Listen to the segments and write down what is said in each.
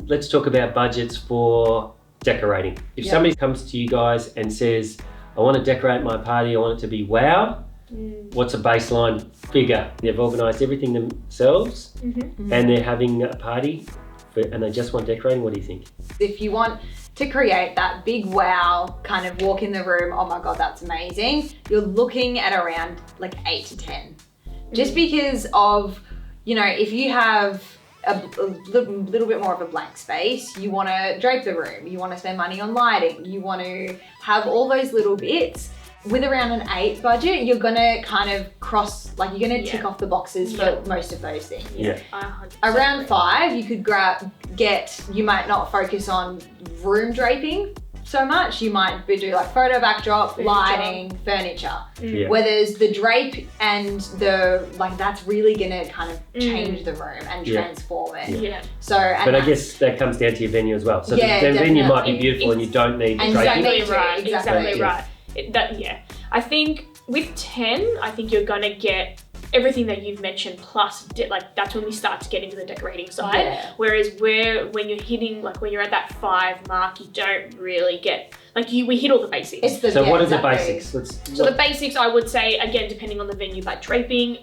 let's talk about budgets for decorating. If somebody comes to you guys and says, I want to decorate my party, I want it to be wow, what's a baseline figure? They've organised everything themselves and they're having a party and they just want decorating. What do you think? If you want to create that big wow, kind of walk in the room, oh my God, that's amazing, you're looking at around like 8 to 10. Just because of, you know, if you have a little bit more of a blank space, you want to drape the room, you want to spend money on lighting, you want to have all those little bits. With around an 8 budget, you're gonna kind of you're gonna tick off the boxes for most of those things. Around 5, you could you might not focus on room draping so much. You might do like photo backdrop, lighting, furniture. Where there's the drape and that's really gonna kind of change the room and transform it. So, but I guess that comes down to your venue as well. So the venue might be beautiful and you don't need draping. Exactly right. I think with 10, I think you're gonna get everything that you've mentioned plus that's when we start to get into the decorating side. Whereas when you're hitting when you're at that 5 mark, you don't really get we hit all the basics. What are the basics? So the basics, I would say, again, depending on the venue, like draping.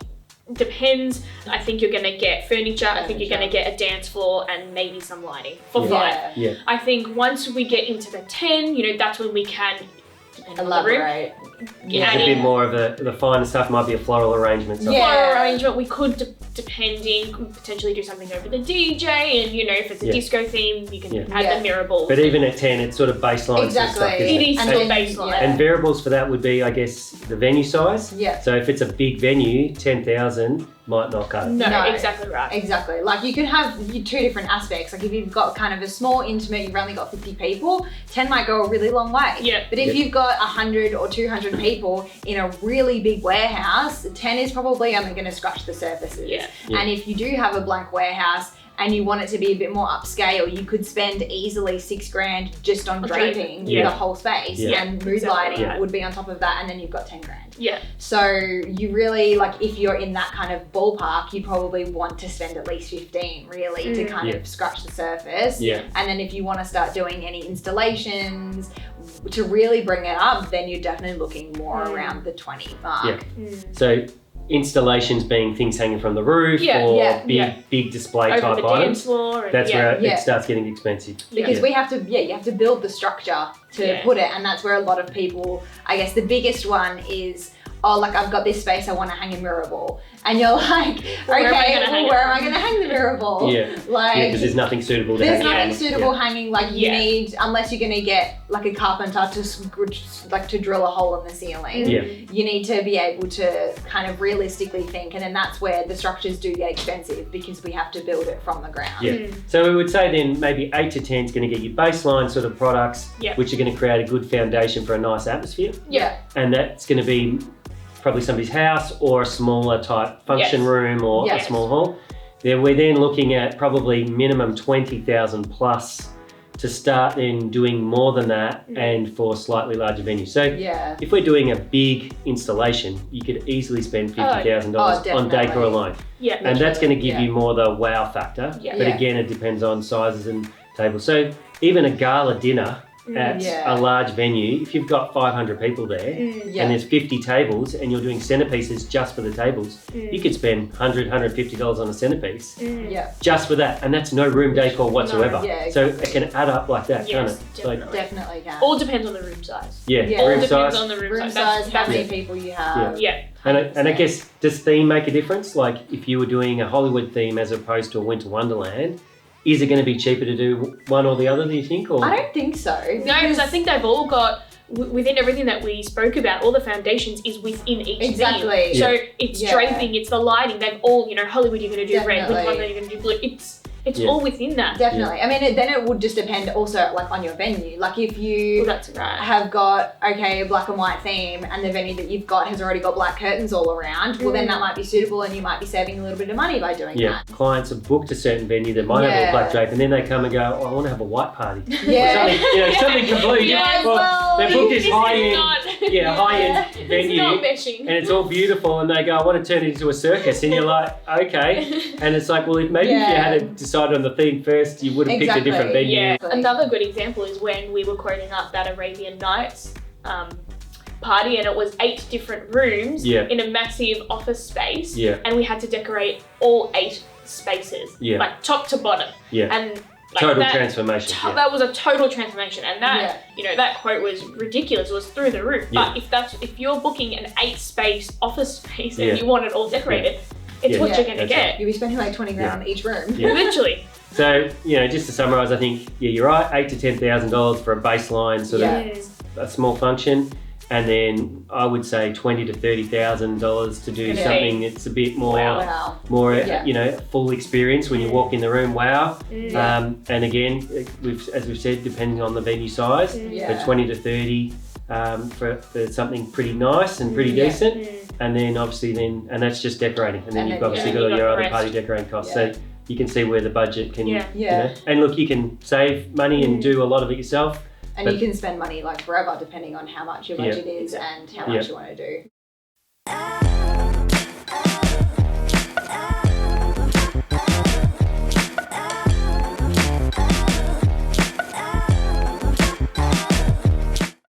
Depends. I think you're going to get furniture. I think you're going to get a dance floor and maybe some lighting for 5. I think once we get into the 10, that's when we can elaborate. A bit more of the finer stuff. Might be a floral arrangement. Floral arrangement. We could, potentially do something over the DJ, and if it's a disco theme, you can add the mirror balls. But even at 10, it's sort of baseline stuff. It is still baseline. And variables for that would be, I guess, the venue size. So if it's a big venue, 10,000 might not cut it. No, exactly right. Exactly. You could have 2 different aspects. If you've got kind of a small, intimate, you've only got 50 people, 10 might go a really long way. But if you've got 100 or 200 people in a really big warehouse, 10 is probably only going to scratch the surfaces. And if you do have a blank warehouse and you want it to be a bit more upscale, you could spend easily $6,000 just on draping the whole space, and mood lighting would be on top of that, and then you've got $10,000. So you really, if you're in that kind of ballpark, you probably want to spend at least 15 really to kind of scratch the surface. And then if you want to start doing any installations to really bring it up, then you're definitely looking more around the 20 mark. So installations being things hanging from the roof or big display over type the items. Dance floor That's where it starts getting expensive. Because we have to, you have to build the structure to put it, and that's where a lot of people, I guess the biggest one is, I've got this space, I want to hang a mirror ball. And you're like, where am I going to hang the mirror ball? Because there's nothing suitable to hang. There's nothing suitable hanging. You need, unless you're going to get a carpenter to drill a hole in the ceiling. You need to be able to kind of realistically think, and then that's where the structures do get expensive because we have to build it from the ground. So we would say then maybe 8 to 10 is going to get you baseline sort of products, which are going to create a good foundation for a nice atmosphere. And that's going to be probably somebody's house or a smaller type function room or a small hall. We're then looking at probably minimum 20,000 plus to start then doing more than that and for slightly larger venues. So if we're doing a big installation, you could easily spend $50,000 on decor alone. And that's going to give you more the wow factor. But again, it depends on sizes and tables. So even a gala dinner at a large venue, if you've got 500 people there and there's 50 tables and you're doing centerpieces just for the tables, you could spend $100, $150 on a centerpiece just for that, and that's no room decor whatsoever. So it can add up like that, can't it? Definitely can. All depends on the room size. Room depends size. on the room size, how many people you have. And I guess, does theme make a difference? If you were doing a Hollywood theme as opposed to a Winter Wonderland, is it going to be cheaper to do one or the other, do you think? Or? I don't think so. No, because I think they've all got, within everything that we spoke about, all the foundations is within each theme. So it's draping, it's the lighting. They've all, Hollywood you're going to do red, Winter Wonderland you're going to do blue. It's all within that. Definitely. I mean, then it would just depend also on your venue. If you have got, a black and white theme and the venue that you've got has already got black curtains all around, well then that might be suitable and you might be saving a little bit of money by doing that. Clients have booked a certain venue that might have a black drape and then they come and go, I want to have a white party. Or something completely. They booked this high-end venue. It's not meshing. And it's all beautiful, and they go, I want to turn it into a circus. And you're like, okay. And it's like, well, if maybe if you had decided on the theme first, you would have picked a different venue. Yeah. Another good example is when we were quoting up that Arabian Nights party, and it was 8 different rooms in a massive office space, and we had to decorate all 8 spaces, like top to bottom. And like total transformation. That was a total transformation, and that that quote was ridiculous. It was through the roof. But if you're booking an 8-space office space and you want it all decorated, it's what you're gonna get. You'll be spending like 20 grand on each room. Literally. So just to summarise, I think you're right. $8,000 to $10,000 for a baseline sort of a small function. And then I would say $20,000 to $30,000 to do something that's a bit more, full experience when you walk in the room. Wow! And again, as we've said, depending on the venue size, but 20 to 30 for something pretty nice and pretty decent. And then obviously and that's just decorating. And then you've obviously got your other party decorating costs. So you can see where the budget can. And look, you can save money and do a lot of it yourself. And you can spend money like forever depending on how much your budget is and how much you want to do.